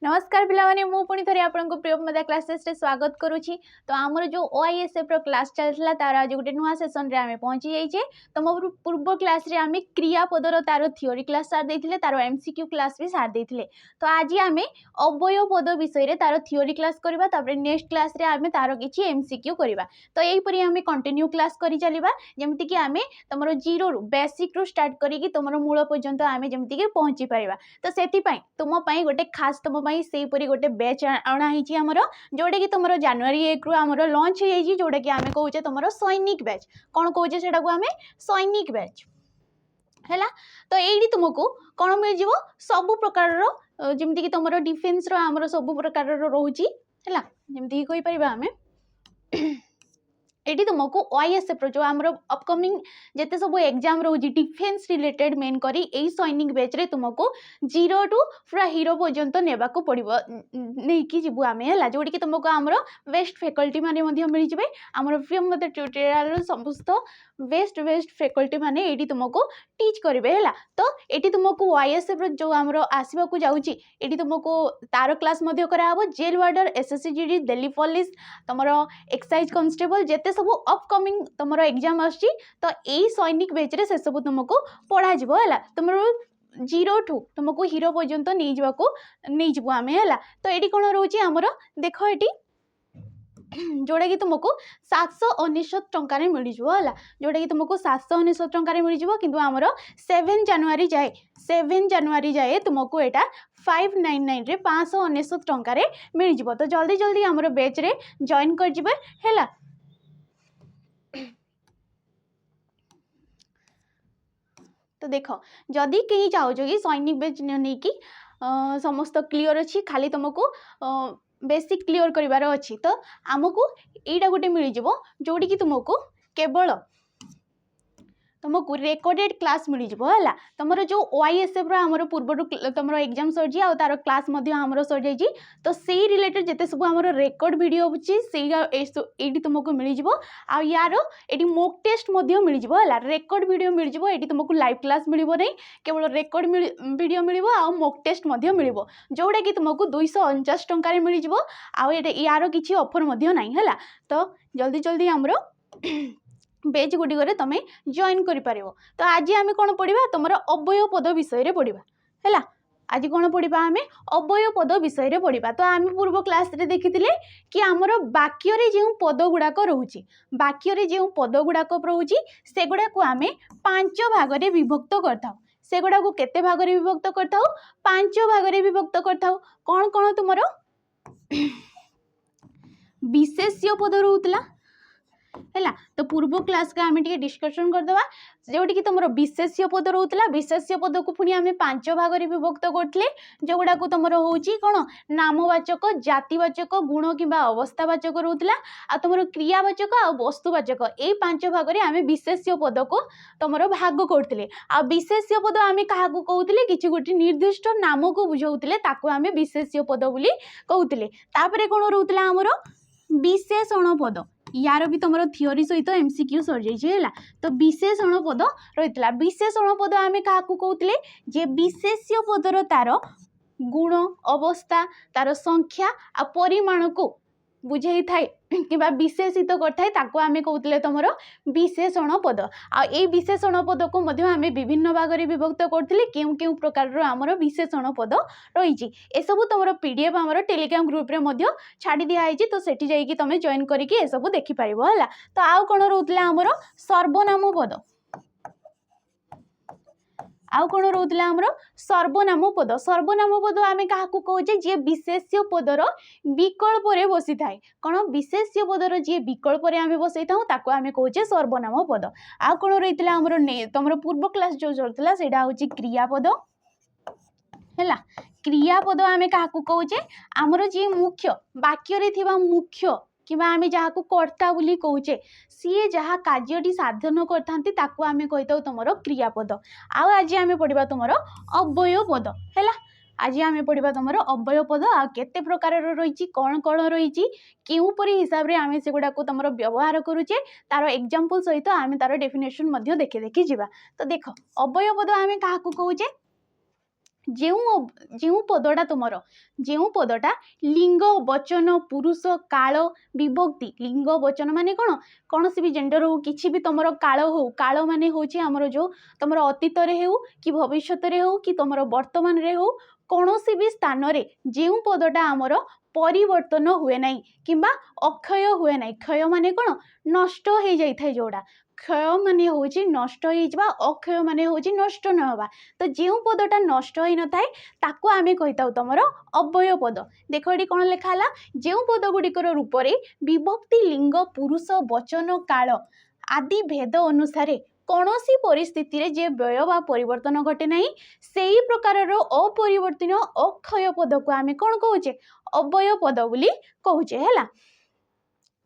नमस्कार पिलामाने मु पुणी थरे आपनको प्रियमदा क्लासेस रे स्वागत करूची। तो आमर जो ओआईएसएफ रो क्लास चलला तार आज गोटे नुआ सेशन रे आमे पहुंची जाइछे। तो मोर पूर्व क्लास रे आमे क्रियापदर तार थ्योरी क्लास सार देथिले, तार एमसीक्यू क्लास भी सार देथिले। तो आज आमे अव्यय पद विषय रे तार थ्योरी क्लास करबा, तापर नेक्स्ट क्लास रे आमे तार किछि एमसीक्यू करबा। तो एई परी आमे कंटिन्यू क्लास करि चलिबा, जेमति कि आमे तमरो जीरो रु बेसिक रु स्टार्ट करी कि तमरो मूल पर्यंत आमे जेमति कि पहुंची परिबा। तो सेति पई तुम पई गोटे खास तुम पई सेई परी गोटे बैच आना हिची हमरो, जोडे कि तुमरो जनवरी 1 रु हमरो लॉन्च हे जाई, जोडे कि आमे कहूचे तुमरो सैनिक बैच। कोन कहूचे सेटा को आमे सैनिक बैच हैला। तो एडी तुमको कोन मिल जिवो सब प्रकार रो, जेमति कि तुमरो डिफेंस रो हमरो सब प्रकार रो रहूची हैला। जेमति कि कहि परिबा आमे एटी तुमको ओआईएसएफ रो जो हमरो अपकमिंग जेते सब एग्जाम रोजी डिफेंस रिलेटेड मेन करी एई सैनिक बैच रे तुमको जीरो टू पूरा हीरो पर्यंत नेबा को पड़िबो, नै कि जिबु आमे हैला। जोडी कि तुमको हमरो बेस्ट फैकल्टी माने मध्ये मिल जिबे। हमरो प्रियमदा ट्यूटोरियल रो समस्त बेस्ट फैकल्टी माने एटी तुमको टीच करिवे हैला। तो एटी तुमको ओआईएसएफ रो जो हमरो आसीबा को जाउची, एटी तुमको तार क्लास मध्ये करा हबो। Jail warder, SSC Delhi police, तुमरो एक्साइज कांस्टेबल जेते सब अपकमिंग तुमरो एग्जाम आछि, तो एई सैनिक बैच रे से सब तुमको पढ़ा जिवो हैला। तुमरो जीरो टू तुमको हीरो पर्यंत नै जिवो आमे हैला। तो एटी कोन रहउची हमरो देखो एटी जोड़ा कि तुमको 799 टंका रे मिल जिवो हैला। जोड़ा कि तुमको 799 टंका रे मिल जिवो, किंतु हमरो 7 जनवरी जाए तुमको एटा 599 रे 599 टंका रे मिल जिवो। तो जल्दी जल्दी हमरो बैच रे जॉइन कर जिबे हैला। तो देखो जदि कहीं चाहो कि सैनिक बैच नहीं कि समस्त क्लियर अच्छी, खाली तुमको बेसिक क्लियर करिवार अच्छी, तो आमको एटा गोटे मिल जिवो जोडी कि तुमको केवल तुमको रेकॉर्डेड क्लास मिल जिवो हैला। तुमरो जो ओआईएसएफ रो हमरो पूर्व तुमरो एग्जाम सरजी आ तार क्लास मध्ये हमरो सर जाई, तो सेही रिलेटेड जेते सब हमरो रेकॉर्ड वीडियो होची सेही एडी तुमको मिल जिवो। आ यारो एडी मॉक टेस्ट मध्ये मिल जिवो हैला। रेकॉर्ड वीडियो मिल जिवो, एडी तुमको लाइव क्लास मिलिबो नै, केवल रेकॉर्ड वीडियो मिलिबो आ मॉक टेस्ट मध्ये मिलिबो, जोडा कि तुमको 249 टंका रे मिल जिवो। आ यारो किछि ऑफर मध्ये नै हैला। तो जल्दी जल्दी हमरो बेच गुडी करे तमे जॉइन करि पारिबो। तो आज आमे कोन पढिबा तुमरो अव्यय पद विषय रे पढिबा हैला। आज कोन पढिबा आमे अव्यय पद विषय रे पढिबा। तो आमे पूर्व क्लास रे देखिथिले कि हमरो वाक्य रे जेउ पद गुडा को रहउची, वाक्य रे जेउ पद गुडा को रहउची से गुडा को आमे पांच भाग रे विभक्त करथाउ। से गुडा को केते भाग रे विभक्त करथाउ? पांच भाग रे विभक्त करथाउ। कोन कोन तुमरो विशेष्य पद रहउतला हैला। तो पूर्व क्लास का आमे टिके डिस्कशन कर दवा, जोटी कि तुमरो विशेष्य पद रहउतला। विशेष्य पद को पुनी आमे पांच भाग रे विभक्त करथले, जोगुडा को तुमरो होउची कोन नामवाचक, जातिवाचक, गुण किबा अवस्थावाचक रहउतला। आ तुमरो क्रियावाचक आ वस्तुवाचक ए पांच भाग रे आमे विशेष्य पद को तुमरो भाग करथले। आ विशेष्य पद आमे काहा को कहउतले? किछि गोटी निर्दिष्ट नाम को बुझाउतले, ताको आमे विशेष्य पद बोली कहउतले। तापरे कोन रहउतला हमरो विशेषण पद। यार भी तुमरो थ्योरी सहित एमसीक्यू सर जाइए हैला। तो विशेषण पद रहितला। विशेषण पद आमे काहा को कहउतले? जे विशेष्य पदर तार गुण, अवस्था, तार संख्या आ परिमाण को बुझाई थाए किबा विशेषित करथाय, ताको आमे कहउतले तुमरो विशेषण पद। आ ए विशेषण पद को मध्ये आमे विभिन्न भाग रे विभक्त करथिले। केउ प्रकार रो हमरो विशेषण पद रहिची, ए सब तुमरो पीडीएफ हमरो टेलीग्राम ग्रुप रे मध्ये छाडी दिया आइची। तो सेठी जाई कि तमे जॉइन करी कि ए सब देखि पारिबो हैला। तो आउ कोन रहउतला हमरो सर्वनाम पद। आउ कोन रहउतला हमरो सर्वनाम पद। सर्वनाम पद आमे काहा को कहउचे? जे विशेष्य पदर विकल्प रे बसी थाए। कोन विशेष्य पदर जे विकल्प रे आमे बसै थाउ ताको आमे कहउचे सर्वनाम पद। आउ कोन रहितला हमरो तमरो पूर्व क्लास जो चलतला सेडा होची क्रियापद हैला। क्रियापद आमे काहा को कहउचे? हमरो जे मुख्य वाक्य रे थिबा मुख्य किबा आमे जहा को कर्ता बोली कहउचे, सी जहा कार्यटी साधन करथांती ताको आमे कहिताउ तुमरो क्रियापद। आउ आज आमे पढिबा तुमरो अव्यय पद हैला। आज आमे पढिबा तुमरो अव्यय पद। आ केते प्रकार रो रहिची, कोन कोन रहिची, केउ परि हिसाब रे आमे सेगुडा को तुमरो व्यवहार करूचे, तारो एग्जांपल सहित आमे तारो डेफिनेशन मध्ये देखि जिबा। तो देखो अव्यय पद आमे काहा को कहउचे? ଯେଉଁ ପଦଟା ତୁମର ଯେଉଁ ପଦଟା लिंग वचन पुरुष काल विभक्ति लिंग वचन माने कौन कौन सी भी जेंडर हो किसी भी तुम काल हो काल माने होची हमर जो तुम अतीत रे हो कि भविष्यत रे हो कि तुम वर्तमान रे हो कौन सी भी स्थान रे ଯେଉଁ पदटा हमर परिवर्तन हुए नहीं किंबा अक्षय हुए नहीं क्षय माने कौन नष्ट हो जाई थाए जोड़ा क्षय माने होची नष्ट हो अक्षय माने होची नष्ट न होबा तो ଯେଉଁ पदटा नष्ट हो न थाए ताको आमे कहिताउ तमरो अव्यय पद देखो एटी कोन लेखा हला ଯେଉଁ पद गुडिकर रूप रे विभक्ति लिंग पुरुष वचन काल आदि भेद अनुसार कौनसी परिस्थिति रे जे व्यय बा परिवर्तन घटे नहीं सेही प्रकार रो अपरिवर्तन अक्षय पद को आमे कोन कहूचे अव्यय पद बोली कहूचे हैला।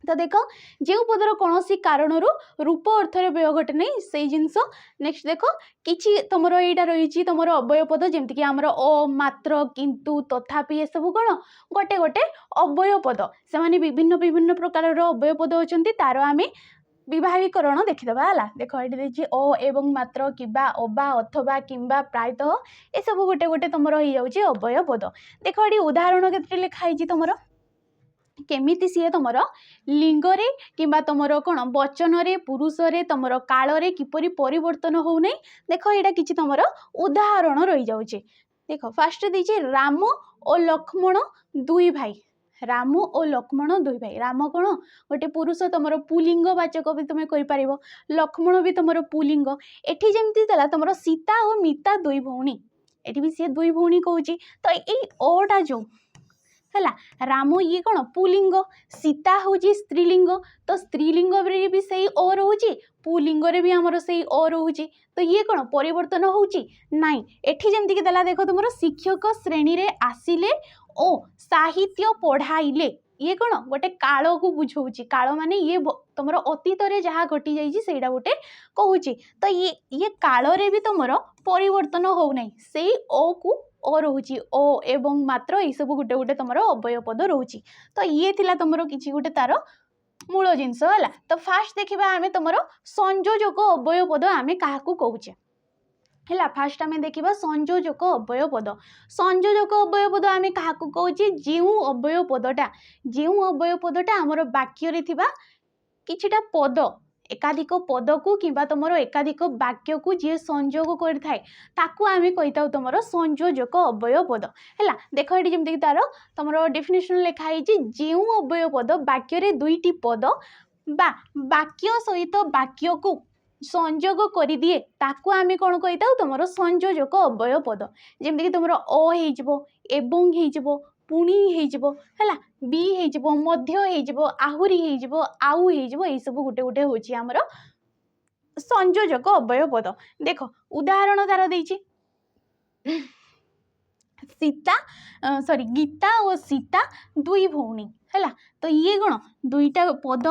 तो देख जो पदर कौन सी कारण रूप अर्थ व्यय घटे नहीं से जिनस नेक्स्ट देख कि तुम यहाँ रही तुम अव्यय पद जमीक आमर अ मात्र किंतु तथापि ये सब कौन गोटे गोटे अव्यय पद से विभिन्न विभिन्न प्रकार अव्यय पद अच्छा तार आम विभागीकरण देखीदबा है देख ये अ एवं मात्र किबा अबा अथवा किंबा प्रायतः ये सब गोटे गोटे तुम हो जाऊँगी अव्यय पद देख ये उदाहरण के लिखाई तुम केमिति सी तुम लिंगरे किंबा तुम कौन वचन रे पुरुष रे तुम काल रे किपरि परिवर्तन हो नहीं देख यहाँ कि तुम उदाहरण रही जाऊे देख फास्ट दीजिए राम और लक्ष्मण दुई भाई राम और लक्ष्मण दुई भाई राम कौन गोटे पुरुष तुम पुलिंगवाचक भी तुम कर लक्ष्मण भी तुम पुलिंग एठी जमती तुम सीता और मिता दुई भौणी एठी भी सी दुई भौणी कहूँ तो यही ओटा जो है राम ये कौन पुलिंग सीता हूँ स्त्रीलिंग तो स्त्रीलिंग भी सही अ रोचे पुलिंग रे भी आमर सही अ रोचे तो ये कौन परिवर्तन होची नाई एठी जमती कि देला देखो तुम शिक्षक श्रेणी रे आसिले ओ साहित्य पढ़ाइले ये कौन गोटे काल को बुझाऊँ काल माने ये तुम अतीत रे जहाँ घटी जाइए सेटा गोटे कहूँ तो ये काल रे भी तुम परिवर्तन हो नहीं से ओ को ओ रोची ओ एवं मात्र ये सब गोटे गोटे तुम अव्यय पद रोची तो ये थिला तुमरो किछि गोटे तार मूल जिनस है तो फास्ट देखा आम तुम संयोजक अव्यय पद आम क्या कहूचे है फास्ट आम देखा संयोजक अव्यय पद संयोजक अव्यय पद आम क्या कहूचे जो अव्यय पदटा आमर वाक्य किछिटा पद एकाधिक पद को किंबा तुम एकाधिक वाक्य को जी संयोग करता आम कहीता तुम संयोजक अव्यय पद है देख ये जमी तार तुम डेफिनेशन लिखाई जो अव्यय पद वाक्य दुईटी पद बा वाक्य सहित वाक्य को संयोग कर दिए ताकू आम कौन कहीता तुम संयोजक अव्यय पद जमीक तुम एवं हो पुणी है बी हो मध्य हो आहुरी हो आउ हो यही सब गोटे गोटे हूँ आमर संयोजक अव्यय पद देख उदाहरण तार देछि सीता सॉरी गीता और सीता दुई भौणी है तो ये कौन दुईटा पद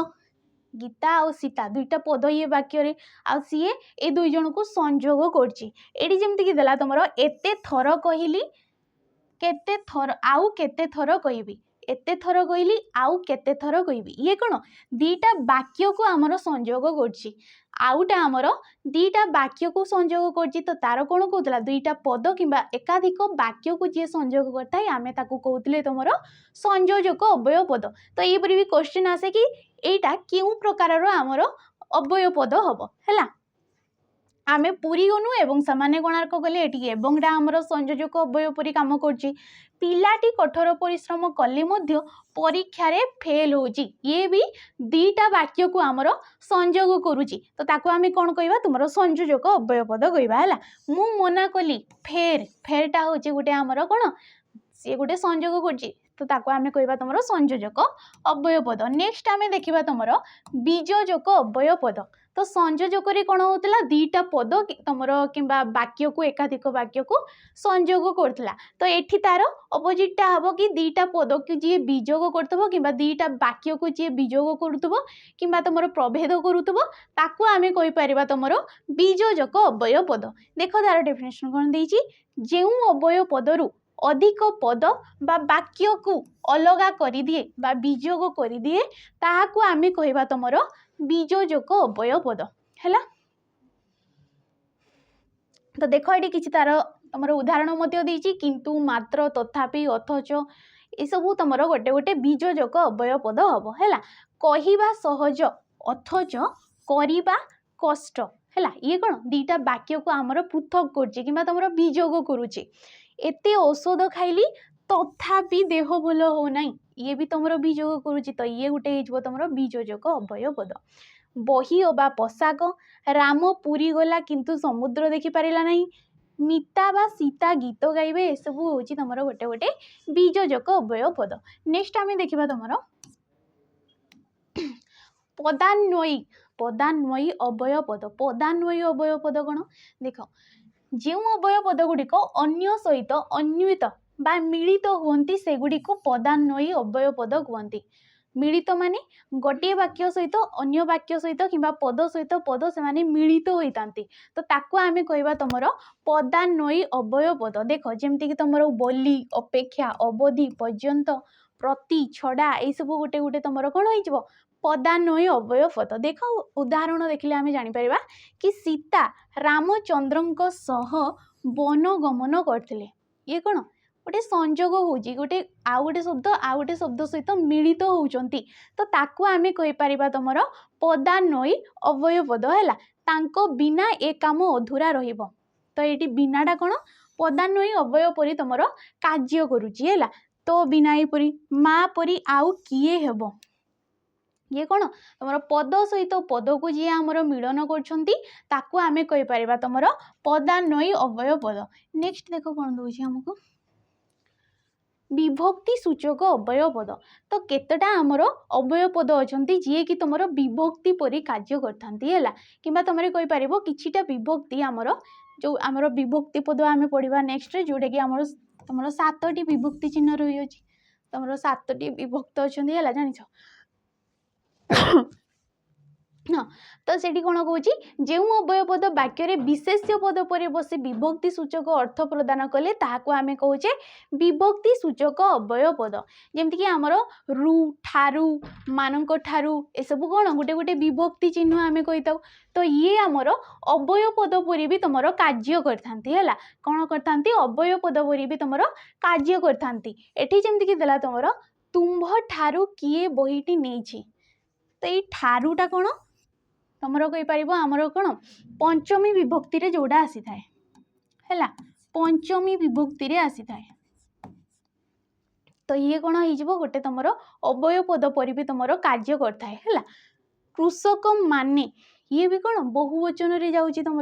गीता और सीता दुईटा पद ये वाक्य रे आ सीए ए दुई जन को संयोग करछि एडी जेमति कि देला तुमरो एते थर कहिली केते थर आउ केते थर कहबी एते थर कहली आउ केते थर कहबी ये कौन दीटा वाक्य को आमर संयोग करछि आउटा आमर दीटा वाक्य को संयोग करछि तो तार कौन कहूला दुईटा पद किंबा एकाधिक वाक्य को जी संयोग करता है आमे ताकू कहूले तुमर संयोजक अव्यय पद तो ये भी क्वेश्चन आसे कि एटा क्यों प्रकार आमर अव्यय पद हम है आमे पूरी गनु एवं सामान्य कोणार्क गले एटी एवंटा आमर संयोजक अव्यय परी काम करछि पिलाटी कठोर परिश्रम कले मध्य परीक्षा रे फेल होची ये भी दीटा वाक्य को आमर संयोग करुची तो ताको आमे कोन कहबा तुमरो संयोजक अव्यय पद कहबा हला मु मना कली फेर फेरटा होची गोटे आमर कोन से गोटे संयोग करछि तो ताको आमे कहबा तुमरो संयोजक अव्यय पद नेक्स्ट आमे देखिबा तुमरो बीजोजक अव्यय पद तो संयोजक कौन होता दीटा पद तुम किंबा वाक्य को एकाधिक वाक्य को संयोग करता तो ये तार अपोजिटा हम कि दीटा पद को जी विजोग करथबो किंबा दीटा वाक्य को जी विजोग करुथबो किंबा तुम प्रभेद करुथबो ताकू आमे कहि परिबा तुमरो बीजोजक अव्यय पद देख तार डेफिनेशन कोन देछि जेउ अव्यय पदरु अधिक पद बा वाक्य को अलगा करि दिए बा विजोग करि दिए ताहाकू आमे कहिबा तुमरो बीजोजक अव्यय पद है तो देख ये किसी तार तुमर उदाहरण मध्य देछि किंतु मात्र तथापि अथच ए सब तुमर गोटे गोटे बीजजक अव्यय पद हम है कहिबा सहज अथच करिबा कष्ट है ये कौन दीटा वाक्य को आमर पृथक करुचे कि तुम बीजोग करुचे एते औषध खाइली तथापि देह भल हो नहीं ये भी तुम बीजोग करुचे तो ये गोटे तुम बीजजक अव्यय पद बही अबा पोशाक राम पुरी गला किंतु समुद्र देखि पारिला नहीं मिता बा सीता गीत गाइबे ए सब हूँ तुम गोटे गोटे बीजजक अव्यय पद नेक्स्ट आम देखा तुम पदान्वयी पदान्वयी अव्यय पद पदान्वयी अव्यय पद कौन देख जो अव्यय पद गुड़िक अन्य सहित अन्वित बा मिलित हुंती सेगुड़िक पदान्वयी अव्यय पद कहती मिलित माने गोटे वाक्य सहित अन्य वाक्य सहित किंबा पद सहित पद से माने मिलित होता तो ताकू आमे कहबा तुमर पदान्वयी अव्यय पद देख जेमती कि तुमर बोली अपेक्षा अवधि पर्यंत प्रति छड़ा ये सब गोटे गोटे तुमर कौन हो पदान्वयी अव्यय पद देख उदाहरण देखिले आमे जानि परिबा कि सीता रामचंद्र सह वन गमन करथिले ये कौन गोटे संजोग होउची गोटे आउ गोटे शब्द सहित मिलित होउचंती तो ताकू आमे कहि परिबा तुमर पदान्वयी अव्यय पद हैला तांको बिना ए काम अधूरा रहिबो तो एटी बिनाटा कौन पदान्वयी अव्यय परि तुमर कार्य करूची हैला तो बिना ए परि मा परि आउ किए हेबो ये कौन तुम पद सहित पद को जी आमर मिलन कर कही पारिबा तुमर पदान्वयी अव्यय पद नेक्स्ट देख कौन दूसरी आमको विभक्ति सूचक अव्यय पद तो केतटा आमर अव्यय पद अच्छा जी कि तुम विभक्ति परी कार्य करता कि तुम कही पार किछिटा विभक्ति आमर जो आमर विभक्ति पद आम पढ़ा नेक्स्ट जोटा कि आमर तुम 7टी विभक्ति चिन्ह रही अछि तुम 7टी विभक्त अच्छा जान हाँ तो सेठी कौन कौच जो अव्यय पद वाक्य विशेष्य पद पर बसी विभक्ति सूचक अर्थ प्रदान कले ताहाको आमे कहुचे विभक्ति सूचक अव्यय पद जेमती कि आमर रु ठारू मानक ठारू ए सब कौन गोटे गोटे विभक्ति चिन्ह आमे कहिताउ तो ये आमर अव्यय पद पर भी तुमर कार्य करथांती हैला कौन करथांती अव्यय पद पर भी तुमर कार्य करथांती एठी जेमती कि देला तुमर तुम्भ ठारू किए बहीटी नेछि तो ये ठारूटा कौन तुम कही पार आमर कौन पंचमी विभक्ति रे जोड़ा आसी थाए हैला पंचमी विभक्ति रे आसी थाए तो ये कौन हो गोटे तुम अव्यय पद पर भी तुम कार्य करथाए हैला कृषक माने ये भी कौन बहुवचन रे जाउची तुम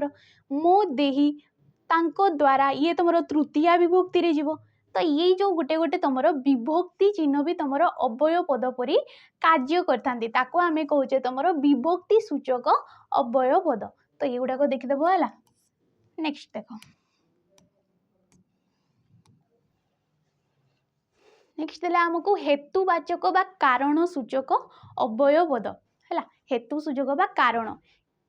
मो देही तांको द्वारा ये तुम तृतीया विभक्ति रे जीवो तो ये जो गोटे गोटे तुम विभक्ति चिन्ह भी तुम अव्यय पद परी कार्य करथांती ताको आमे कहूचे तुम विभक्ति सूचक अव्यय पद तो ये गुड़ाक देखिदेव है नेक्स्ट देख नेक्स्ट देला आमको हेतुवाचक बा कारण सूचक अव्यय पद है हेतु सूचक बा कारण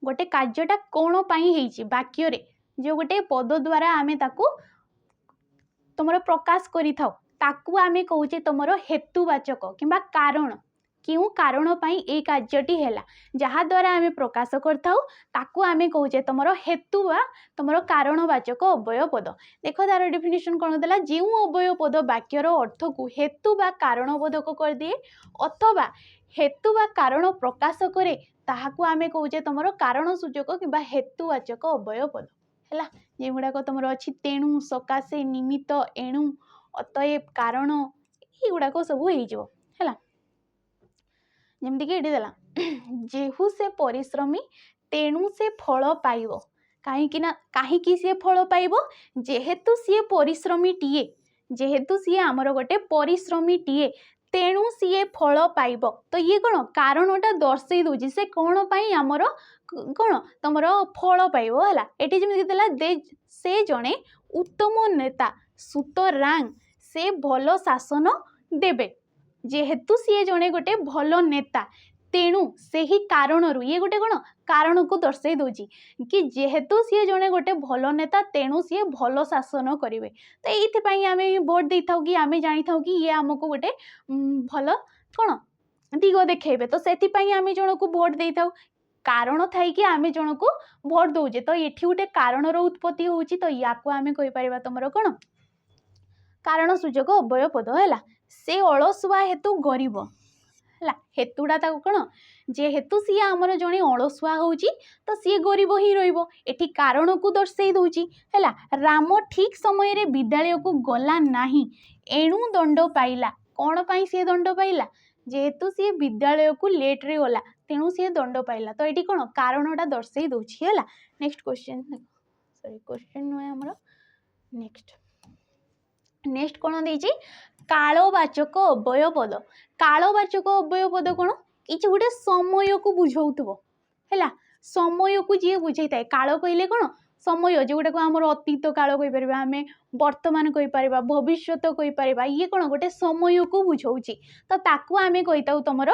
गोटे कार्यटा कौन पाई हेची वाक्य रे जो गोटे पद द्वारा आमे ताकू तुम प्रकाश करि थाउ ताकू आमे कहूचे तुम हेतुवाचक किंबा कारण क्यों कारण पाई ए कार्यटी हैला जहा द्वारा आमे प्रकाश करथाउ ताकू आमे कहूचे तुम हेतु बा तुम कारणवाचक अव्यय पद देख तार डेफिनेशन कौन देला जो अव्यय पद वाक्यर अर्थ को हेतु बा कारणबोधक कर दिए अथवा हेतु बा कारण प्रकाश करे ताहाकू आमे कहूचे तुम कारण सूचक किंबा हेतुवाचक अव्यय पद है जे गुड़ाक तुम अच्छी तेणु सकाशे निमित्त एणु अतएव कारण युड़ाक सब है जमती कि ये देला जेहु से परिश्रमी तेणु से फल पाइब कहीं सी फल पाइब जेहेतु सी परिश्रमी टीए जेहेतु सी आमर गोटे परिश्रमी टीए तेणु सी फल पाइब तो ये कौन कारणटा दर्शई दूची से कौन पाई आमर कौन तुम फल पाइब है ये जमी देला से जड़े उत्तम नेता सुतरांग से भल शासन देबे जेहेतु सी जड़े गोटे भल नेता तेणु से ही कारण ये गोटे कौन कारण को दर्शई दूची कि जेहेतु सी जड़े गोटे भल नेता तेणु सी भल शासन करेंगे तो ये आम भोट दे था कि आम जानी था कि ये आमको गोटे भल कौन दिग देखेबे तो से आम जन को भोट दे था कारण थाई कि आमे जन को भोट दौचे तो ये गोटे कारणर उत्पत्ति होची तो या को आमे कहि परिबा तमरो कोन कारण सूचक अव्यय पद है से अलसुआ हेतु गरीब है हेतुटा ताको कौन जेहेतु सी आमर जड़े अलसुआ होची तो सी गरीब ही रही कारण को दर्शई दौची है राम ठीक समय रे विद्यालय को गला नहीं एणु दंड पाइला कौन पाई सी दंड पाइला जेहेतु सी विद्यालय को लेट रे गला तेणु सी दंड पाइला तो ये कौन कारणटा दर्शई दौची है नेक्स्ट क्वेश्चन सॉरी क्वेश्चन नुहे आमर नेक्स्ट कौन देची कालवाचक अव्यय पद कालवाचक अव्यय पद कौन ये गोटे समय को बुझाऊ है समय को जी बुझे थाए काल कहले कौन समय जोटा को आम अतीत काल कहीपर आम वर्तमान कहीपर भविष्य कहीपर ये कौन गोटे समय को बुझाऊँगी तो ताकू आम कही तुम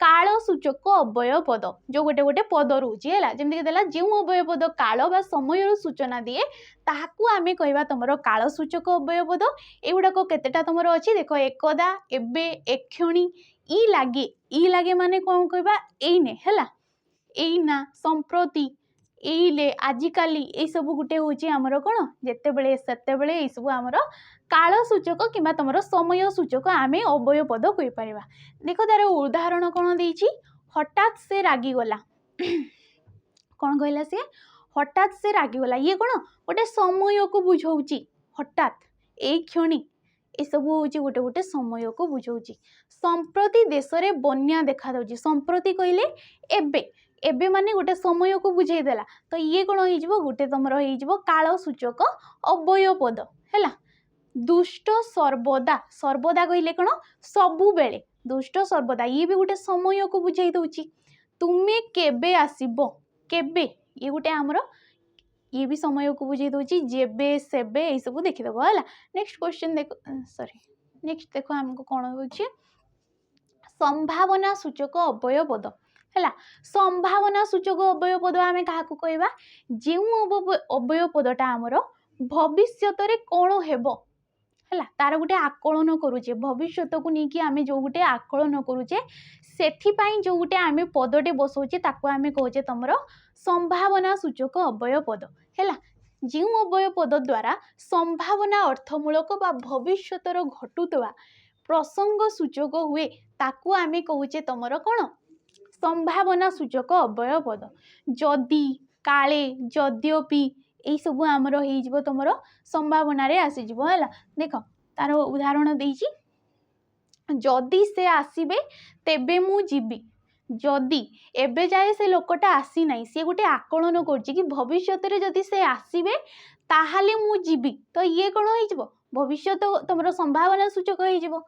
काल सूचक अव्यय पद जो गोटे गोटे पद रोचे है जमीक जो अव्यय पद काल बा समय सूचना दिए ताकू आम कह तुम काल सूचक अव्यय पद एगुड़ाक केतेटा तुम अच्छी देख एकदा एबे एक्षणी ई लागे माने कौन कहबा एने है एना संप्रति एइले आजिकाली ये सब गोटे हूँ आमर कौन जिते बड़े सेते बड़े ये सब आमर काल सूचक कि तुम समय सूचक आम अव्यय पद कहीपर देख तार उदाहरण कौन देछि हठात से रागिगला कौन कहला सी हठात से रागिगला ये कौन गोटे समय को बुझाऊँगी हठात ए क्षणी ये सब हूँ गोटे गोटे समय को बुझाऊँगी संप्रति देश में बन्या देखा दौची संप्रति कहले एबे एबे माने गोटे समय को बुझेदेला तो ये कौन हो गोटे तुम हो काल सूचक अव्यय पद है दुष्ट सर्वदा सर्वदा कहले कौन सबु बेले दुष्ट सर्वदा ये भी गोटे समय को बुझे दौची तुम्हें केबे आसीबो केबे ये गोटे आमर ये भी समय को बुझे दौची जेबे सेबे ये सब देखीदेव है नेक्स्ट क्वेश्चन देख सॉरी नेक्स्ट देख आमको कौन हो संभावना सूचक अव्यय पद है संभावना सूचक अव्यय पद आम क्या कहवा जो अव्यय पदटा आमर भविष्य कौन हेब है तार गोटे आकलन करुचे भविष्य को लेकिन आम जो गोटे आकलन करुचे से जो गोटे आम पदटे बसौचे ताको आम कहे तुम संभावना सूचक अव्यय पद है जो अव्यय पद द्वारा संभावना अर्थमूलक बा भविष्यतर घटुवा प्रसंग सूचक हुए ताकू आम कहे तुम कौन संभावना सूचक अव्यय पद जदि काले जद्यपि यही सब आमर हो तुम संभावना रे आसीज है देख तार उदाहरण देछि जदि से आसीबे तेबे मु जीवी जदि एबे जाए से लोकटा आसी नहीं सी गोटे आकलन करछि कि भविष्य रे जदि से आसीबे ताहाले मु जीवी तो ये कौन हो भविष्य तुम संभावना सूचक हो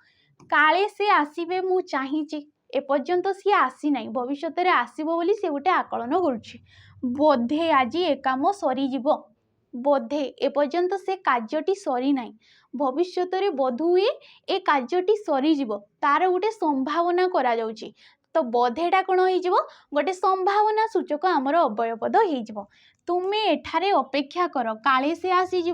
काले से आसीबे मु चाहिए एपर्यंत सी आसी ना भविष्य में आसो बोली सी गोटे आकलन करुच्छी बोधे आज ए काम सरीज बोधे एपर्यंत से कार्यटी सरी ना भविष्य में बोधुए ए कार्यटी सरीज तार गोटे संभावना करा जाउची तो बोधेटा कौन हो गोटे संभावना सूचक आमर अव्यय पद हो तुम्हें एठारे अपेक्षा कर काले से आसीज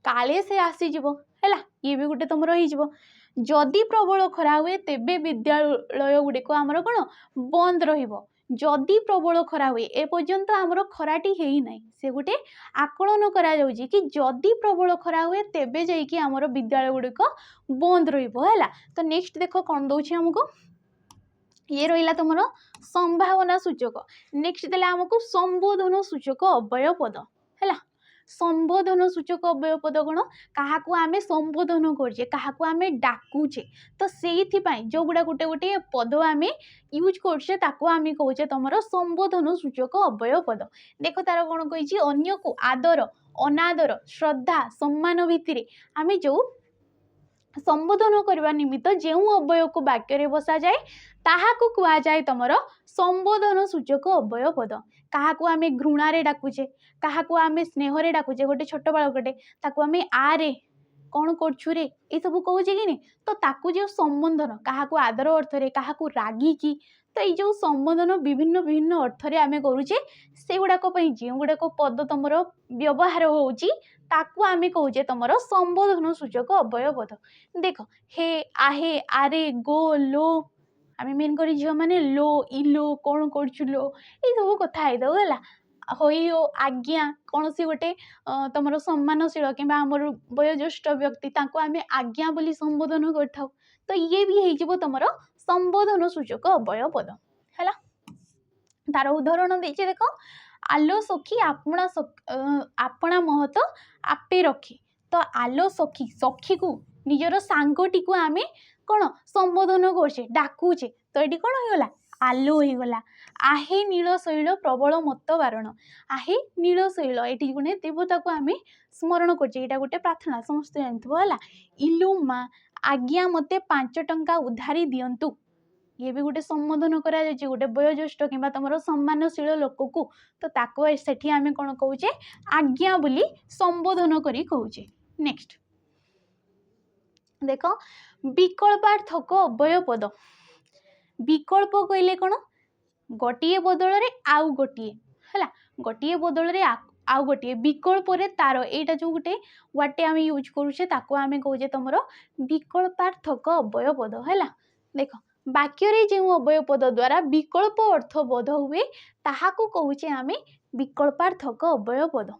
काले से आसीज है ये भी गोटे तुम हो जदि प्रबल खरा हुए तेबे विद्यालय गुड़िक आमर कौन बंद रदि प्रबल खरा हुए एपर्यंत आमर खराटी है ही ना से गोटे आकलन करा जाउची कि जदि प्रबल खरा हुए तेबे जाइए आमर विद्यालय गुड़िक बंद है तो नेक्स्ट देख कौन दौर आमको ये रहा तुम संभावना सूचक नेक्स्ट देला आमको संबोधन सूचक अव्यय पद है संबोधन सूचक अव्यय पद कौन क्या आम संबोधन करछे क्या आम डाकुचे तो से जो गुड़ा गोटे गोटे पद आम यूज करछे ताको आम कहचे तुम संबोधन सूचक अव्यय पद देख तार कौन कही अन्य को आदर अनादर श्रद्धा सम्मान भित्ति आम जो संबोधन करने निमित्त जो अव्यय को वाक्य बसा जाए ताहाकू कुआ जाए तुम संबोधन सूचक अव्यय पद क्या आम घृणारे डाकुचे क्या आम स्नेहरे डाकुचे गोटे छोट बालकटे ताकू आम आरे कौन करुरे ये सब कहे कि नहीं तो ताकू जो संबोधन क्या आदर अर्थरे क्या रागिकी तो ये जो संबोधन विभिन्न विभिन्न अर्थरे आम करुचे से गुड़ाक जो गुड़ाक पद तुम व्यवहार होची ताकू आम कहे तुम संबोधन सूचक अव्यय पद देख हे आहे आरे गो लो आम मेन कर झील मैंने लो इलो कौन करो ये सब कथा है हई ओ आज्ञा कौन सी गोटे तुम सम्मानशील कि वयोज्येष्ठ व्यक्ति आम आज्ञा बोली संबोधन कर तो ये भी हो तुम संबोधन सूचक अव्यय पद है। तार उदाहरण देखे देख आलो सखी आपणा महत आपे रखी तो आलो सखी सखी को निजर सांगटी को आम कौन संबोधन करछे डाकुचे तो ये कौन होगला आलो होगला। आहे नीलशैल प्रबल मत बारण आहे नीलशैल ये गुणे देवता को आम स्मरण करछे एटा गोटे प्रार्थना समस्त जानथबो हला। इलु मा आज्ञा मते 5 टंका उधारी दियंतु ये भी गोटे संबोधन करा गोटे वयोज्येष्ठ कि तुम सम्मानशील लोक को तो ताको सेठी आम कौन कहे आज्ञा बोली संबोधन करी कहूचे। नेक्स्ट देख विकल्पार्थक अव्यय पद विकल्प कहले कौन गोटे बदल आउ गोटे है गोटे बदल आउ गोटे विकल्प तार एटा जो गोटे वाटे आम यूज करुचे ताको आम कहे तुम विकल्पार्थक अव्यय पद है। देख वाक्य जो अव्यय पद द्वारा विकल्प अर्थ बोध हुए ताहाकू कहूचे आम विकल्पार्थक अव्यय पद।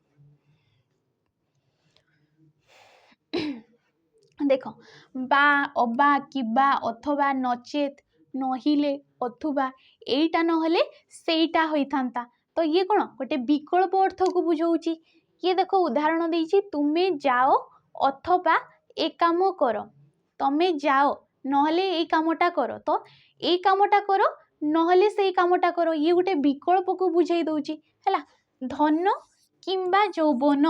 देख बा अबा किबा अथवा नचेत नहिले अथवा एटा नहले सेटा होइथांता तो ये कौन गोटे विकल्प अर्थ को बुझाऊँगी। ये देख उदाहरण देछि तुमे जाओ अथवा ए काम कर तमे जाओ नहले ए कामटा कर तो ए कामटा कर नहले से कामटा कर ये गोटे विकल्प को बुझाई दउछि हैला। धन किंबा यौवन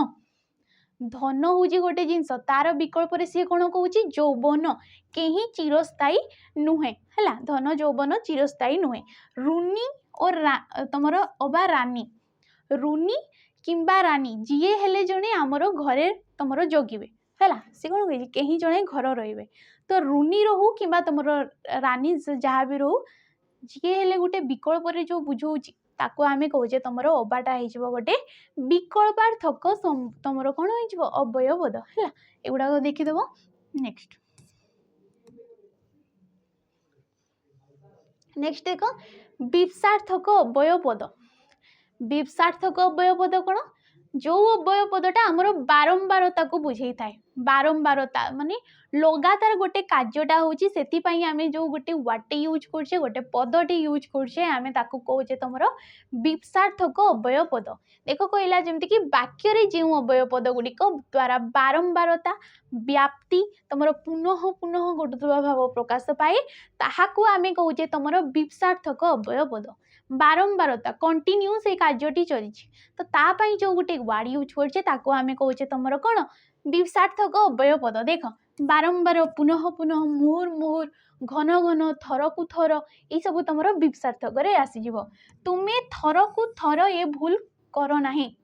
धन हूँ गोटे जिनस तार विकल्प सी कौन कौच यौवन कहीं चिरस्थायी नुहे है धन यौवन चिरस्थायी नुहे। रुनी और तुमर अबा रानी रुनी किंबा रानी जीए हेले जने आमर घरे तुमर जगिबे है सी कौन कही कहीं जड़े घर रे तो रुनी रहू कि तुम रानी जहाँ भी रहू जी हेले गोटे विकल्प जो बुझाऊँगी ताको आम कहे तुम अबाटा हो गोटे विकल्पार्थक तुम कौन हो अव्यय पद है एगुड़ा देखीदेव। नेक्स्ट नेक्स्ट देख विप्सार्थक अव्यय पद विप्सार्थक अव्यय पद कौन जो अव्यय पदटा आमर बारंबारता को बुझे थाए बारंबारता माने लगातार गोटे कार्यटा होची सेति पई आमे जो गोटे वाटे यूज करछे गोटे पदटी यूज करछे आमे ताको कहूचे तुमर विप्सार्थक अव्यय पद। देखो कहला जेमति कि वाक्य रे जे अव्यय पद गुडिक द्वारा बारंबारता व्याप्ति तुमर पुनः पुनः घटुवा भाव प्रकाश पाए ताहाकू आमे कहूचे तुमर विप्सार्थक अव्यय पद। बारंबारता कंटिन्यू से कार्यटी चली तो तापाई जो गोटे वार्ड यूज करछे ताको आमे कहूचे तुमर कौन विप्सार्थक अव्यय पद। देख बारंबार पुनः पुनः मुहुर मुहुर घन घन थर को थर ये सब तुम विप्सार्थक आसीज। तुम्हें थर को थर ये भूल कर नाही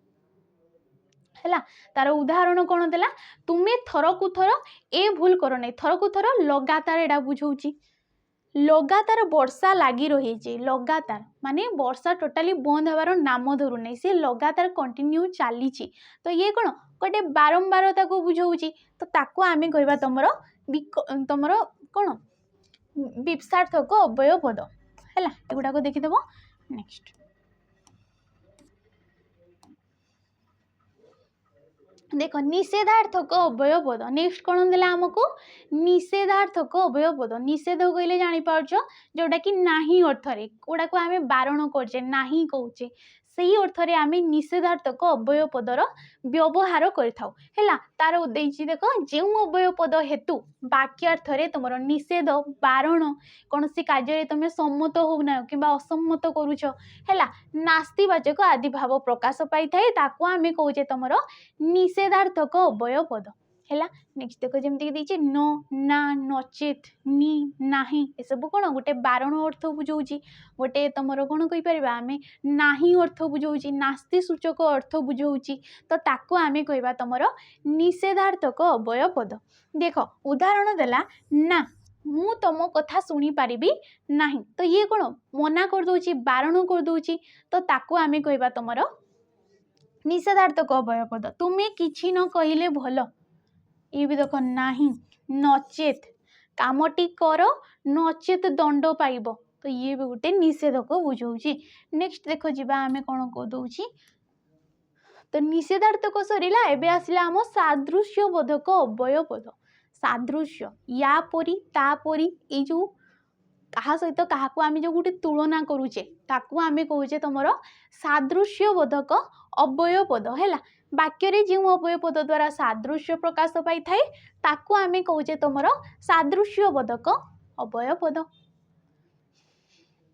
है तार उदाहरण कौन देला तुम्हें थर को थर ए भूल कर ना थर को थर लगातार एटा बुझाऊँगी लगातार वर्षा लगी रही लगातार माने वर्षा टोटाली बंद हबार नाम धरू नहीं सी लगातार कंटिन्यू चली तो ये कौन गोटे बारंबारता को बुझाऊँगी तो ताको आमे कहबा तुमर कौन विप्सार्थक अव्यय पद है एगुड़ा देखीदेव। नेक्स्ट देख निषेधार्थक अव्यय पद नेक्स्ट कौन देला आमको निषेधार्थक अव्यय पद निषेध कहले जानी पारछ जोटा कि नाही अर्थ रे कोडा को आमे बारण करछे नाही कहूचे सही अर्थ रे आमे निषेधार्थक अव्यय पदर व्यवहार करथाउ हैला। तार उद्देश्य देख जो अव्यय पद हेतु वाक्यार्थ रे तुमर निषेध बारण कौन सी कार्य रे तुम सम्मत होना कि असम्मत करूछ हैला नास्तिवाचक आदि भाव प्रकाश पाई थाए ताको आमे कहूचे तुमर निषेधार्थक अव्यय पद हैला। नेक्स्ट देख जमती देछि न ना नचेत नि नाही ए सब कोन गोटे बारण अर्थ बुझाऊँगी गोटे तुमर कौन कहि परिबा आमे नाही अर्थ बुझाऊँगी नास्ति सूचक अर्थ बुझाऊँगी तो ताको आमे कहबा तुमर निषेधार्थक अव्यय पद। देख उदाहरण देला ना मु तुम कथा शुणी पारिबी नाही तो ये कौन मना कर दउची बारण कर दउची तो ताको आमे कहबा तुमर निषेधार्थक अव्यय पद। तुम्हें किछि न कहिले भल ये भी देख नाही नचेत कामटी कर नचेत दंड पाइब तो ये भी गोटे निषेधक बुझाऊँ। नेक्स्ट देख जा आम कौन कौदे तो निषेधार्थक सरला एबे आसला आम सादृश्य बोधक अव्यय पद सादृश्य या परी ता परी ये जो कहा सहित क्या आम जो गोटे तुलना करुचे ताकू आम कहे तुम सादृश्य बोधक अव्यय पद है वाक्य जो अव्यय पद द्वारा सादृश्य प्रकाश पाई थाए ताकू आम कहे तुम सादृश्य बोधक अव्यय पद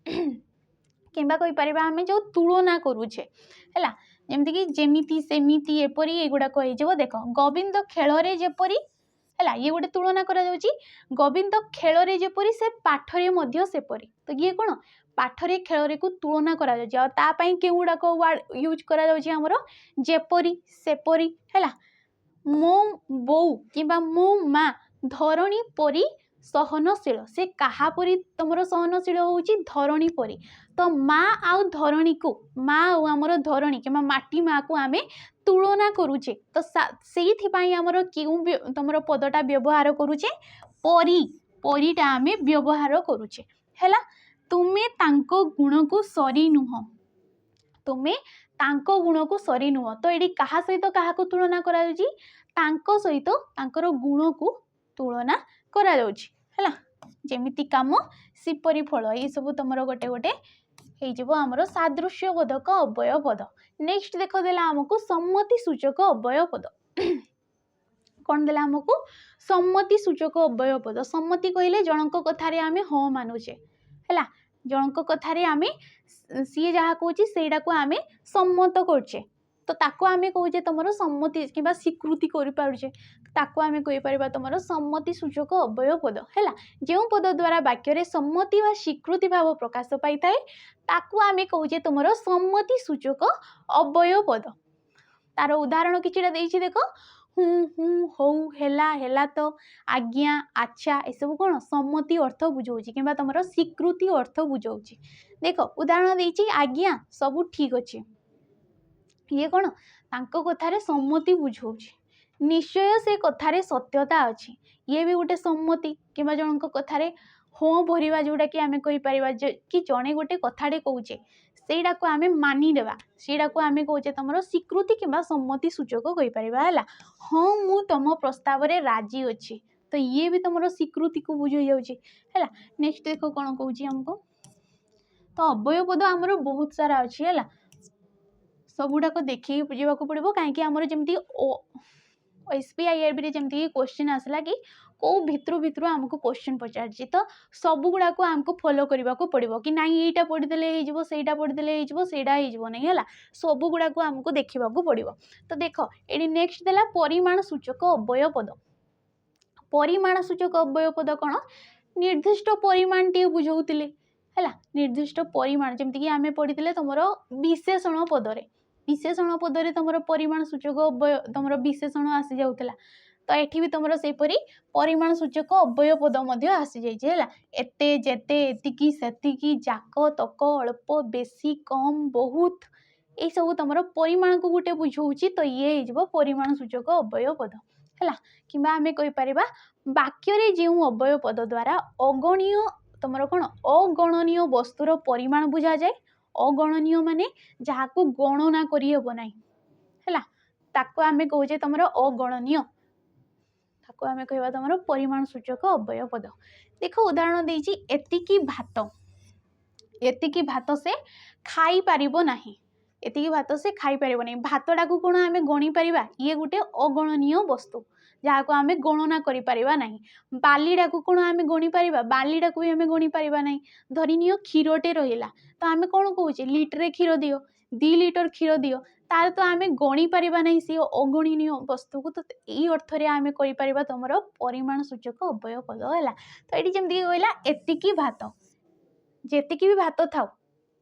किंबा कहि परिबा आम जो तुलना करुचे है जमती कि जेमिति सेमिति एपरी एगुड़ाक हो देख गोविंद खेल जेपरी है ये गोटे तुलना करा जाउची गोविंद खेल जेपरी से पाठरे मध्य सेपरी तो ये कौन पाठरे खेल को तुलना करा जाउची आ ता पई के गुड़ाक वर्ड यूज करा जाउची हमरो जेपरी सेपरी है मो बो किंबा मो माँ धरणी परी सहनशील से कहा परी तुम सहनशील होउची धरणी परी तो माँ आउ धरणी को माँ आमर धरणी कि माटी माँ को आम तुलना करुचे तो से आमर क्यों तुम पदटा व्यवहार करुचे परी परीटा आम व्यवहार करुचे है तुम्हें तांको गुण को सरी नुह तुम्हें तांको गुण को सरी नुह तो ये क्या सहित क्या तुलना करा सहित गुण को तुलना करा है जेमिति काम सिपरी फल ये सब तुम गोटे गोटे आमर सादृश्य बोधक अव्यय पद नेक्स्ट देख देला आमको सम्मति सूचक अव्यय पद कौन देला आमको सम्मति सूचक अव्यय पद सम्मति कहले जनक कथारे आम हाँ मानुचे है जनक कथारे आम सी जहाँ कहे सेटा को आम सम्मत करचे तो ताको आम कहे तुम सम्मति कि स्वीकृति करें ताको आम कहीपर तुम सम्मति सूचक अव्यय पद है जो पद द्वारा वाक्य सम्मति व स्वीकृति भाव प्रकाश पाई थाए ताको आम कहे तुम सम्मति सूचक अव्यय पद तार उदाहरण कि देख हूँ हूँ हौ है तो आज्ञा अच्छा ये सब कौन सम्मति अर्थ बुझाऊँ कि तुम स्वीकृति अर्थ बुझाऊँ देख उदाहरण देती आज्ञा सब ठीक अच्छे ये कौन तांको कथारे सम्मति बुझाऊँ निश्चय से कथारे सत्यता अच्छी ये भी गोटे सम्मति कि जनक कथारे हाँ भरवा जोटा कि आम कहीपर कि जड़े गोटे कथाटे कहे सेटा को आम मानिदेवा सेटा को आम कहे तुम स्वीकृति कि सम्मति सूचक कहीपर है हाँ मु तुम प्रस्ताव रे राजी अच्छी तो ये भी तुम स्वीकृति को बुझे जाऊँगी है नेक्स्ट देख कौन कौच आमको तो अव्यय पद आमर बहुत सारा अच्छी है सबुड़ाक देखिए बुझाक पड़ो कहीं आमर जमी SPIRB जमी क्वेश्चन आसला कि कौ भितर आमको क्वेश्चन पचार तो सब गुड़ाक आमको फॉलो करने को पड़ो कि ना यहीटा पढ़ीदे होटा पढ़ीदे होटा हो नहीं है सब गुड़ाक आमको देखा पड़ो तो देख ये नेक्स्ट देला परिमाण सूचक अव्यय पद परिमाण सूचक अव्यय पद कौन निर्दिष्ट परिमाण टे बुझाऊले है निर्दिष्ट परिमाण जमीक आम पढ़ी तुम विशेषण पदरे विशेषण पदरे तुम परिमाण सूचक अव्यय तुम विशेषण आसी जाऊला तो ये भी तुम से परिमाण सूचक अव्यय पद आसी जाए एते जेते एतिकी सेतिकी जाक तक अल्प बेसी कम बहुत ये सब तुम परिमाण को गोटे बुझाऊँ तो ये हो परिमाण सूचक अव्यय पद है कि आम कहीपर वाक्य जो अव्यय पद द्वारा अगणीय तुम कौन अगणनीय वस्तुर परिमाण बुझा जाए अगणनीय माने जहाँ को गणना करहब ना है ताको आम कहे तुम अगणनीय ताको आम कह तुम परिमाण सूचक अव्यय पद देख उदाहरण देती एतिकी भात से खाई पारिबो नाही एतिकी भात से खाई पारिबो नाही भातटा को कौन आम गणी पारिबा ये गोटे अगणनीय वस्तु जहाँ को आम गणना करि परिबा नाही बालीटा को कौन आम गणी पारिबा बालीटा को भी आम गणी पारिबा नाही धरी नियो क्षीरटे रहिला तो आम कौन कहे लिटरे क्षीर दियो 2 लिटर क्षीर दियो तार तो आम गणी पारिबा नाही सी अगणनीय वस्तु को तो यही अर्थ रे आम करि परिबा तुमर परिमाण सूचक अव्यय पद है तो ये जमी कहला एतिकी भात जेतिकी भी भात थाउ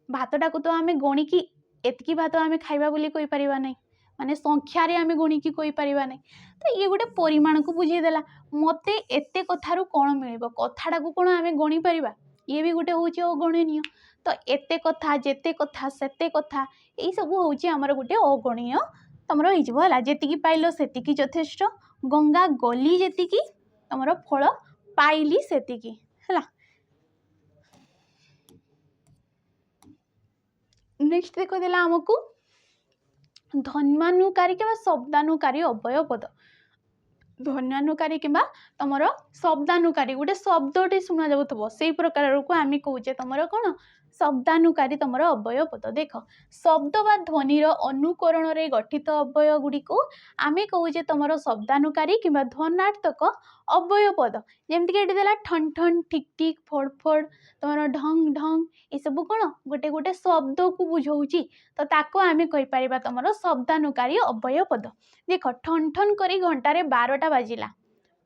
भातटा को तो आम गणिकी एतिकी भात आम खाइबा बोली कहि परिबा नाही माने संख्यारे आम गणिकी कहि परिबा नाही तो ये गोटे परिमाण को बुझेदेला मते एते कथारू कौन मिलिबो कथाटा को कौन आम गणी परिबा ये भी गोटे होची अगणनीय तो एते कथा जेते कथा सेते कथा यही सब होची हमर गोटे अगणनीय तुमर होइजबो हला जेतिकी पाइलो सेतिकी यथेष्ट गंगा गली जेतिकी तुमर फल पाइली सेतिकी हैला। नेक्स्ट देखो देला हमकू धन्यानुकारी के शब्दानुकारी अव्यय पद। धन्यानुकारी कि तुम शब्दानुकारी गोटे शब्दटे शुणा जाऊथबो से प्रकार को आम कहे तुम कौन शब्दानुकारी तुम अव्यय पद। देख शब्द बा ध्वनिर अनुकरण रे गठित अव्यय गुड़ी को आम कहे तुम शब्दानुकारी कि ध्वनार्थक अव्यय पद। जमती कि देला ठन ठन ठिक ठिक फड़ फड़ तुम ढंग ढंग ये सब कौन गोटे गोटे शब्द को बुझाऊँगी तो ताको आम कहीपर तुम शब्दानुकारी अव्यय पद। देख ठन ठन करी घंटारे 12टा बाजिला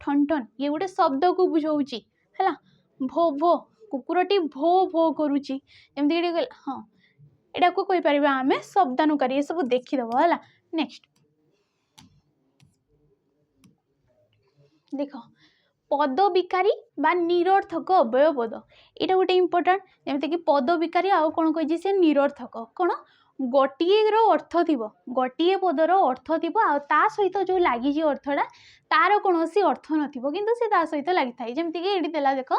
ठन ठन ये गोटे शब्द को बुझाऊँगी है। भो भो कुकुरटी भो भो करुच्ची जमती हाँ यहाँ को कहीपर आम शब्दानुकारी ये सब देखीदब है। नेक्स्ट देख पद विकारी बा निरर्थक अव्यय पद यहाँ गोटे इम्पोर्टाट जमती कि पद विकारी आउ कौन कही से निरर्थक कौन गोटे अर्थ थी गोटे पदर अर्थ थी आ सहित जो लगी अर्थटा तार कौन अर्थ नथिबो से ता सहित लगी थाए। जमती कि ये देला देख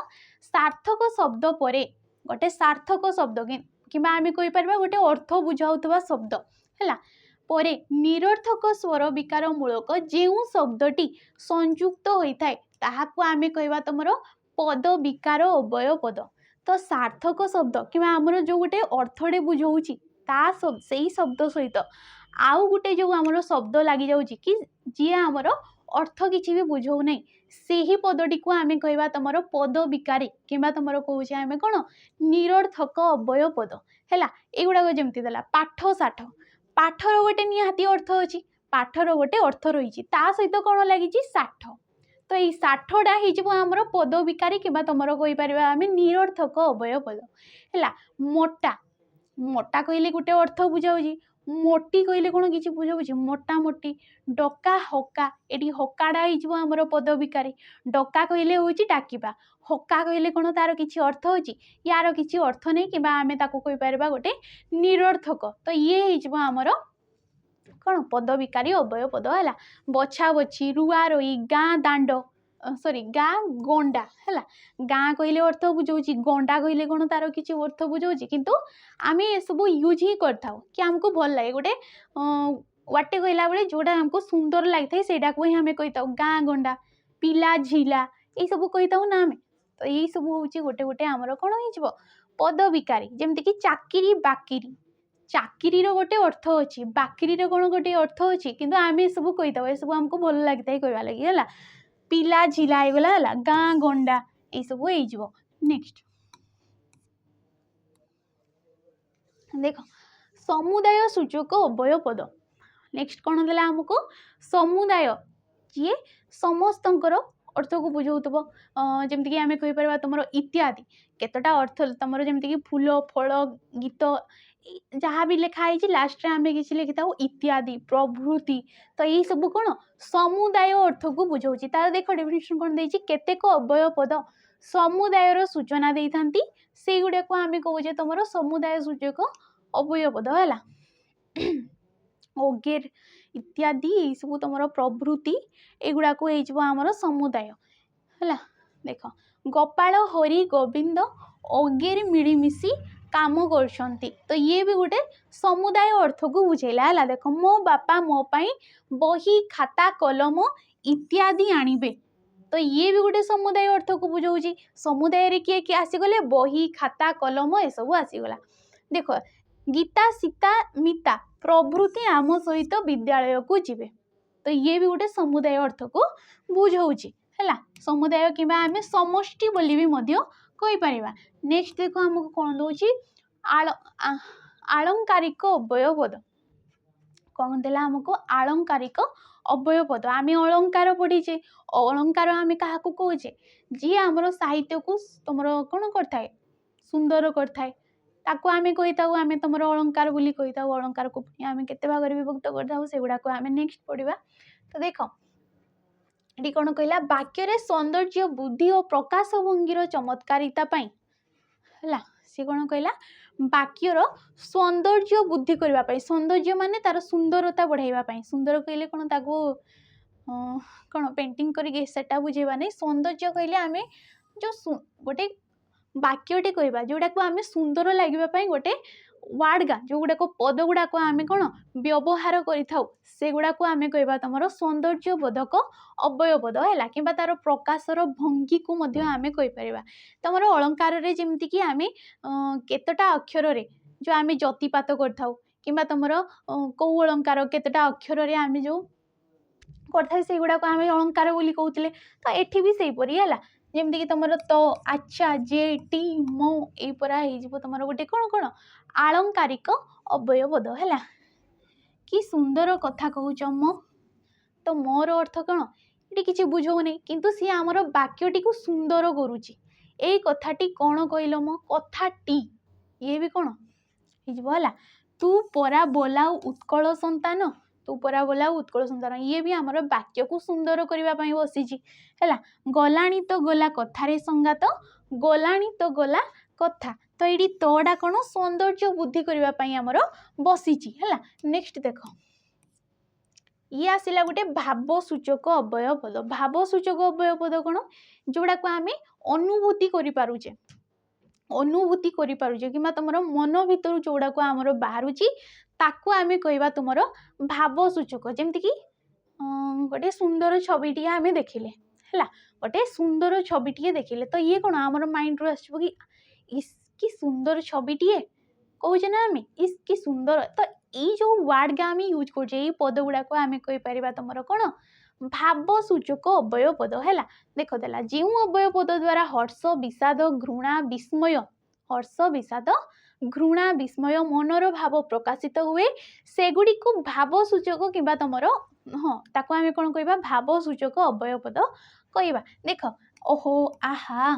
सार्थक शब्द परे गोटे सार्थक शब्द कि आम कहीपर गोटे अर्थ बुझाऊवा शब्द है परे निरर्थक स्वर विकार मूलक जो शब्दटी संयुक्त होता है ताहाकू आम कहवा तुम पद विकार अव्यय पद। तो सार्थक शब्द कि आमर जो गोटे अर्थटे बुझाऊँगी से शब्द सहित आउ गोटे जो आमर शब्द लगी जाऊँगी कि जी आमर अर्थ किसी भी बुझाऊ ना से ही पदटी को आम कहवा तुम पद विकारी कि तुम कहे आम कौन निरर्थक अव्यय पद है। युवाक जमती देला पाठ साठ पाठर गोटे निहाती अर्थ अच्छी पाठर गोटे अर्थ रही सहित कौन लगी साठ तो ये साठटा होमर पद विकारी कि तुम कहीपर आम निरर्थक अव्यय पद है। मोटा मोटा कहले गोटे अर्थ बुझाऊँगी मोटी कहले कौन किसी बुझाऊँगी मोटा मोटी डका हका ये हकाटा होमर पद विकारी डका कहले हूँ डाकिबा हका कहले कौन तार किसी अर्थ अच्छी यार किसी अर्थ नहीं कि आम कहीपर गोटे निरर्थक तो ये होमर कौन पद विकारी अव्यय पद है। बछा बछी रुआ रोई गाँ दांड सॉरी गाँ गंडा है गाँ कहले अर्थ बुझाऊँगी गंडा कहले कौन तार किसी अर्थ बुझाऊँगी किंतु आम ये सब यूज ही करता कि आमको भल लगे गोटे वाटे कहला बेले जोड़ा आमको सुंदर लगी था से ही आम कही था गाँ गंडा पिला झिला ये सब कही था ना आम तो यही सब हूँ गोटे गोटे आमर कौन हो पद विकारी जमती कि चाकिरी बाकिरी चाकिरी गोटे अर्थ अच्छी बाकिरी कौन गोटे अर्थ अच्छी किंतु आम ये सब कही था ये सब आमको भल लगी था कहवा लगी है। पिला झिला होगला है गाँ गंडा ये सब हो। नेक्स्ट देख समुदाय सूचक अव्यय पद। नेक्स्ट कौन देला हमको समुदाय जी समस्त अर्थ को बुझाऊब जमती कि आम कहीपर तुम इत्यादि केतटा अर्थ तुम जमती कि फूल फल गीत जहाँ भी लिखाई लास्ट आम किसी लिखि था इत्यादि प्रभृति तो ये सब कौन समुदाय अर्थ को बुझाऊँगी तार देख डेफिनेशन कौन देती केतेक अव्यय पद समुदायर सूचना दे था से गुड़ा को आम कहे तुम समुदाय सूचक अव्यय पद है। ओगेर इत्यादि ये सब तुम प्रभृति एगुड़ा को आमर समुदाय है। देख गोपाल हरि गोविंद ओगेर मिलीमिशी काम कर तो ये भी गोटे समुदाय अर्थ को बुझेला है। देख मो बापा मो पाई बही खाता कलम इत्यादि आणिबे तो ये भी गोटे समुदाय अर्थ को बुझाऊँगी समुदाय रे किए किए आसीगले बही खाता कलम ये सब आसीगला। देख गीता सीता मिता प्रभृति आम सहित विद्यालय को जीवे तो ये भी गोटे समुदाय अर्थ को बुझाऊँगी है। समुदाय कि आम समष्टि बोली भी कहीपर। नेक्स्ट देख आमको कौन दौर आलंकारिक अव्यय पद कौन देला आमको आलंकारिक अव्यय पद आम अलंकार पढ़ीचे अलंकार आम क्या कहे जी आमर साहित्य को तुम कौन करए सुंदर करए ताको आम कही था आम तुम अलंकार बोली कही था अलंकार को आम केते भाग विभक्त करता से गुड़ाक आम नेक्स्ट पढ़ा। तो देख ये कौन कहला वाक्य सौंदर्य बुद्धि और प्रकाश भंगीर चमत्कारिता है सी कौन कहला वाक्यर सौंदर्य बुद्धि करने सौंदर्य माने तार सुंदरता बढ़ाइबा सुंदर कहले कौन ताको कौन पेंटिंग करके सेटा बुझेबा नहीं सौंदर्य कहले आम जो गोटे वाक्यटे कहवा जोटा को आम सुंदर लगे गोटे वार्ड गा जो गुड़ाक पद गुड़ाक आम कौन व्यवहार करेगुड़ा आम कहवा तुम सौंदर्य बोधक अवयवपद है कि तार प्रकाशर भंगी को आम कहीपर तुम अलंकार जमीक आम केतटा अक्षर जो आम जतिपात कर तुम कौ अलंकार केतटा अक्षर आम जो करगुड़ा आम अलंकार बोली कहते तो एठी भी सहीपरी है जमीक तुम तो अच्छा जे टी मो यपरा हो तुम गोटे कौन कौन आलंकारिक अवयवपद है कि सुंदर कथा कहूच मो तो मोर अर्थ कौन ये किसी बुझौनी किंतु सी आमर वाक्यटी को सुंदर करुच्ची यही कथाटी कौन कहल मो कथाटी ये भी कौन है तू परा बोलाऊ उत्कल संतान तू परा बोलाऊ उत्कल संतान ये भी आमर वाक्य को सुंदर करने बसी है गलाणी तो गला कथारे संगात गलाणी तो गला कथा तो ये तोड़ा कौन सौंदर्य बुद्धि करने आमर बसी है नेक्स्ट देख ये आसला गोटे भावसूचक अवयवपद भावसूचक अवयवपद कौन जोड़ा को आम अनुभूति करें अनुभूति करें कि तुम मन भर जोड़ा को आमर बाहर ताकू आम कहवा तुम भावसूचक जमती कि गोटे सुंदर छविटे आम देखिले है गोटे सुंदर छविटे देखिले तो ये कौन आमर माइंड रू आस कि सुंदर छविटे कहे ना आम कि सुंदर तो ये जो वार्ड गा आम यूज कर पद गुड़ाक आम कहीपर तुम कौन भावसूचक अवयवपद है देख देला जो अवयवपद द्वारा हर्ष विषाद घृणा विस्मय हर्ष विषाद घृणा विस्मय मनर भाव प्रकाशित हुए सेगुड़ी को भावसूचक कि तुम हाँ ताको आम कौन कह भावसूचक अवयवपद कहवा देख ओहो आहा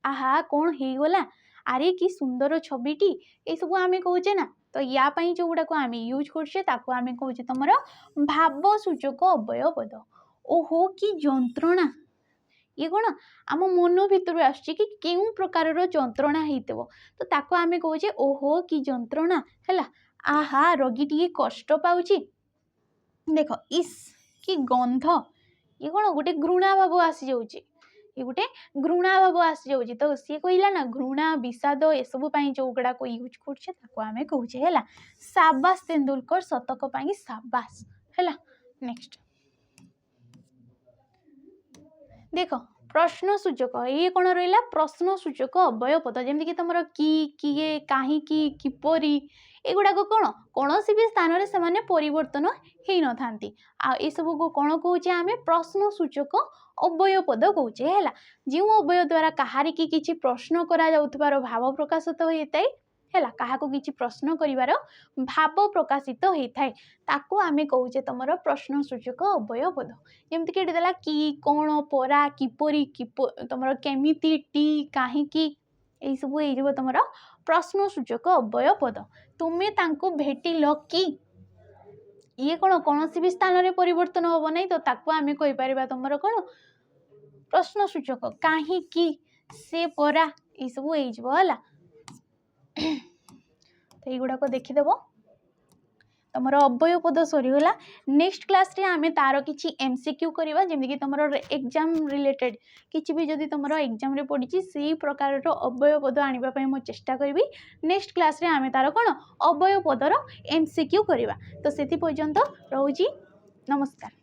आहा कौन हो गला अरे कि सुंदर छविटी ये सब आम कहे ना तो या जो गुड़ाक आम यूज करछे ताको आम कहे तुम भावसूचक अवयवपद ओहो कि जंत्रणा ये कौन आम मन भर आसुच्ची कि केउ प्रकार जंत्रणा हो तो ताको आम कहे ओहो कि जंत्रणा है आहा रोगी कष्ट पाउची देख इस कि गंध ये कौन गोटे घृणा भाव आसी जाऊँगी ये गोटे घृणा भाव आसी जाऊँगी तो सी कहला ना घृणा विषाद एसबू जो गुड़ाक यूज करछे ताको आम कहे है शाबाश तेंदुलकर शतक पाई शाबाश है नेक्स्ट देख प्रश्नसूचक ये कौन रहा प्रश्नसूचक अवयवपद जमीक तुम किए कहीं किपरी एगुड़ाक कौन कौन भी स्थान से परिवर्तन हो न था ये सब को कौन कहे आम प्रश्नसूचक अवयवपद कहे है जो अवयव द्वारा कहार कि प्रश्न कर भाव प्रकाशित होता है क्या किसी प्रश्न कर भाव प्रकाशित होता है ताको आम कहे तुम प्रश्नसूचक अवयवपद जमीक देला कि कौन परा किपरी तुम केमिति टी कहीं यही सब हो तुम प्रश्नसूचक अवयवपद तुम्हें तांको भेटिल कि ये कौन कौन भी स्थान में परिवर्तन हम ना तो ताको आम कहीपर तुम कौन प्रश्नसूचक कहीं से परा ये सब हो तो युड़ाक देखीदेव तुम अवयवपद सरीगला नेक्स्ट क्लास रे आमे तार किछि एमसीक्यू करवा जमीक तुम एग्जाम रिलेटेड किछि भी जदि तुम एग्जाम रे पड़ी से प्रकार अवयवपद आने मो चेष्टा करी नेक्स्ट क्लास रे आमे तार कौन अवयवपदर एमसीक्यू करवा तो से पर्यंत रोजी नमस्कार।